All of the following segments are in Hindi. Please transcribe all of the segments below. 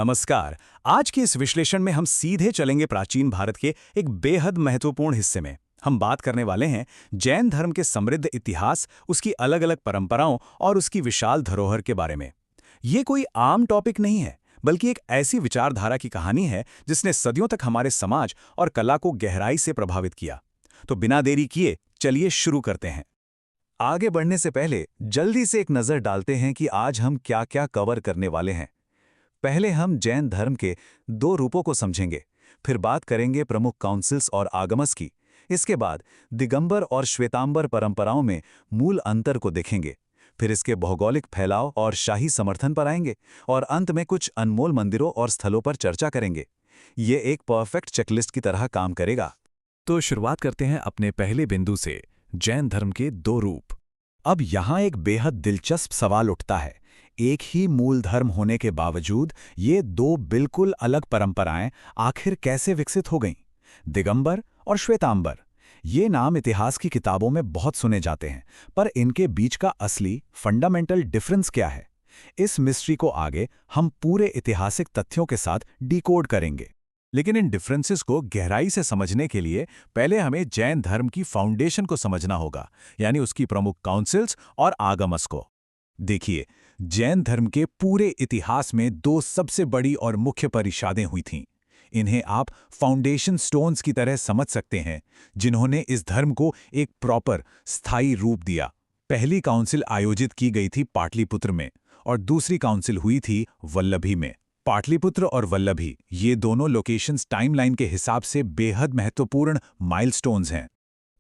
नमस्कार। आज के इस विश्लेषण में हम सीधे चलेंगे प्राचीन भारत के एक बेहद महत्वपूर्ण हिस्से में। हम बात करने वाले हैं जैन धर्म के समृद्ध इतिहास, उसकी अलग-अलग परंपराओं और उसकी विशाल धरोहर के बारे में। ये कोई आम टॉपिक नहीं है, बल्कि एक ऐसी विचारधारा की कहानी है जिसने सदियों तक हमारे समाज और कला को गहराई से प्रभावित किया। तो बिना देरी किए चलिए शुरू करते हैं। आगे बढ़ने से पहले जल्दी से एक नज़र डालते हैं कि आज हम क्या-क्या कवर करने वाले हैं। पहले हम जैन धर्म के दो रूपों को समझेंगे, फिर बात करेंगे प्रमुख काउंसिल्स और आगमस की। इसके बाद दिगंबर और श्वेतांबर परंपराओं में मूल अंतर को देखेंगे, फिर इसके भौगोलिक फैलाव और शाही समर्थन पर आएंगे, और अंत में कुछ अनमोल मंदिरों और स्थलों पर चर्चा करेंगे। ये एक परफेक्ट चेकलिस्ट की तरह काम करेगा। तो शुरुआत करते हैं अपने पहले बिंदु से, जैन धर्म के दो रूप। अब यहाँ एक बेहद दिलचस्प सवाल उठता है। एक ही मूल धर्म होने के बावजूद ये दो बिल्कुल अलग परंपराएं आखिर कैसे विकसित हो गईं? दिगंबर और श्वेतांबर, ये नाम इतिहास की किताबों में बहुत सुने जाते हैं, पर इनके बीच का असली फंडामेंटल डिफरेंस क्या है? इस मिस्ट्री को आगे हम पूरे ऐतिहासिक तथ्यों के साथ डिकोड करेंगे। लेकिन इन डिफरेंसेस को गहराई से समझने के लिए पहले हमें जैन धर्म की फाउंडेशन को समझना होगा, यानी उसकी प्रमुख काउंसिल्स और आगमस को। देखिए, जैन धर्म के पूरे इतिहास में दो सबसे बड़ी और मुख्य परिषदें हुई थीं। इन्हें आप फाउंडेशन स्टोन्स की तरह समझ सकते हैं, जिन्होंने इस धर्म को एक प्रॉपर स्थायी रूप दिया। पहली काउंसिल आयोजित की गई थी पाटलिपुत्र में, और दूसरी काउंसिल हुई थी वल्लभी में। पाटलिपुत्र और वल्लभी, ये दोनों लोकेशंस टाइमलाइन के हिसाब से बेहद महत्वपूर्ण माइलस्टोन्स हैं।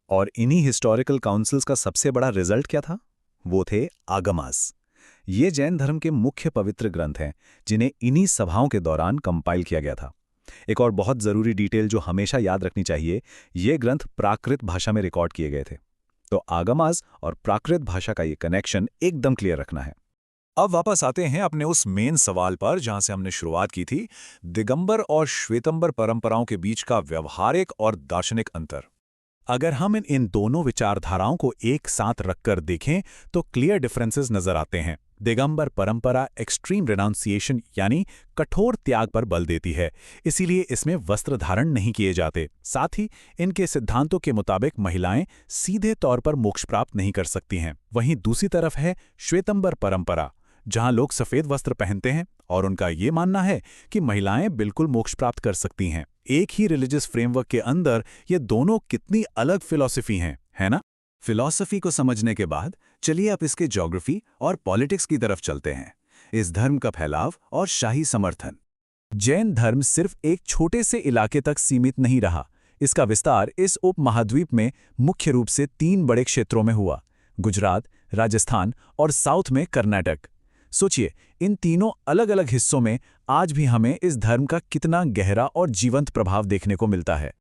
और इन्हीं हिस्टोरिकल काउंसिल्स का सबसे बड़ा रिजल्ट क्या था? वो थे आगमास। ये जैन धर्म के मुख्य पवित्र ग्रंथ हैं, जिन्हें इन्हीं सभाओं के दौरान कंपाइल किया गया था। एक और बहुत जरूरी डिटेल जो हमेशा याद रखनी चाहिए, ये ग्रंथ प्राकृत भाषा में रिकॉर्ड किए गए थे। तो आगमास और प्राकृत भाषा का ये कनेक्शन एकदम क्लियर रखना है। अब वापस आते हैं अपने उस मेन सवाल पर जहां से हमने शुरुआत की थी, दिगंबर और श्वेतंबर परंपराओं के बीच का व्यवहारिक और दार्शनिक अंतर। अगर हम इन दोनों विचारधाराओं को एक साथ रखकर देखें तो क्लियर डिफरेंसेस नजर आते हैं। दिगंबर परंपरा एक्सट्रीम रिनाउंसिएशन यानी कठोर त्याग पर बल देती है, इसीलिए इसमें वस्त्र धारण नहीं किए जाते। साथ ही इनके सिद्धांतों के मुताबिक महिलाएं सीधे तौर पर मोक्ष प्राप्त नहीं कर सकती हैं। वहीं दूसरी तरफ है श्वेतंबर परंपरा, जहां लोग सफेद वस्त्र पहनते हैं और उनका ये मानना है कि महिलाएं बिल्कुल मोक्ष प्राप्त कर सकती हैं। एक ही रिलीजियस फ्रेमवर्क के अंदर ये दोनों कितनी अलग फिलॉसफी हैं, है ना? फिलॉसफी को समझने के बाद चलिए अब इसके ज्योग्राफी और पॉलिटिक्स की तरफ चलते हैं। इस धर्म का फैलाव और शाही समर्थन। जैन धर्म सिर्फ एक छोटे से इलाके तक सीमित नहीं रहा। इसका विस्तार इस उपमहाद्वीप में मुख्य रूप से तीन बड़े क्षेत्रों में हुआ: गुजरात, राजस्थान और साउथ में कर्नाटक। सोचिए, इन तीनों अलग अलग हिस्सों में आज भी हमें इस धर्म का कितना गहरा और जीवंत प्रभाव देखने को मिलता है।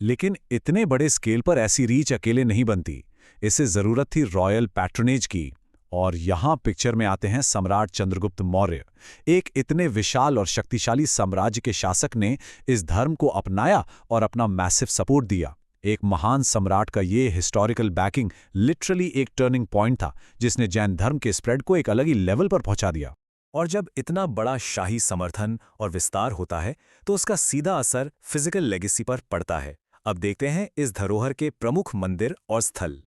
लेकिन इतने बड़े स्केल पर ऐसी रीच अकेले नहीं बनती। इसे जरूरत थी रॉयल पैट्रोनेज की। और यहां पिक्चर में आते हैं सम्राट चंद्रगुप्त मौर्य। एक इतने विशाल और शक्तिशाली साम्राज्य के शासक ने इस धर्म को अपनाया और अपना मैसिव सपोर्ट दिया। एक महान सम्राट का ये हिस्टोरिकल बैकिंग लिटरली एक टर्निंग पॉइंट था, जिसने जैन धर्म के स्प्रेड को एक अलग ही लेवल पर पहुंचा दिया। और जब इतना बड़ा शाही समर्थन और विस्तार होता है तो उसका सीधा असर फिजिकल लेगेसी पर पड़ता है। अब देखते हैं इस धरोहर के प्रमुख मंदिर और स्थल।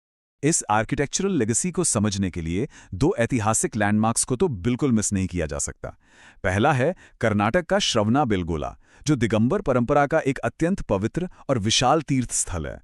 इस आर्किटेक्चरल लेगेसी को समझने के लिए दो ऐतिहासिक लैंडमार्क्स को तो बिल्कुल मिस नहीं किया जा सकता। पहला है कर्नाटक का श्रवणाबेलगोला, जो दिगंबर परंपरा का एक अत्यंत पवित्र और विशाल तीर्थ स्थल है।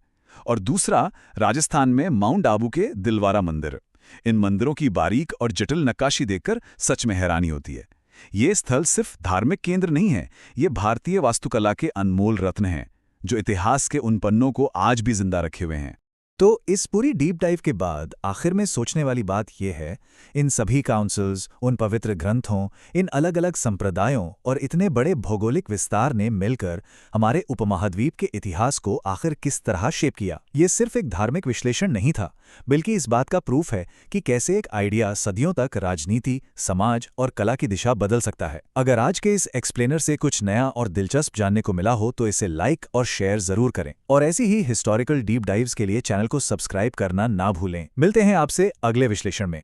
और दूसरा राजस्थान में माउंट आबू के दिलवारा मंदिर। इन मंदिरों की बारीक और जटिल नक्काशी देखकर सच में हैरानी होती है। ये स्थल सिर्फ धार्मिक केंद्र नहीं है, ये भारतीय वास्तुकला के अनमोल रत्न हैं, जो इतिहास के उन पन्नों को आज भी जिंदा रखे हुए हैं। तो इस पूरी डीप डाइव के बाद आखिर में सोचने वाली बात यह है, इन सभी काउंसिल्स, उन पवित्र ग्रंथों, इन अलग अलग संप्रदायों और इतने बड़े भौगोलिक विस्तार ने मिलकर हमारे उपमहाद्वीप के इतिहास को आखिर किस तरह शेप किया। ये सिर्फ एक धार्मिक विश्लेषण नहीं था, बल्कि इस बात का प्रूफ है कि कैसे एक आइडिया सदियों तक राजनीति, समाज और कला की दिशा बदल सकता है। अगर आज के इस एक्सप्लेनर से कुछ नया और दिलचस्प जानने को मिला हो तो इसे लाइक और शेयर जरूर करें, और ऐसी ही हिस्टोरिकल डीप डाइव्स के लिए चैनल को सब्सक्राइब करना ना भूलें। मिलते हैं आपसे अगले विश्लेषण में।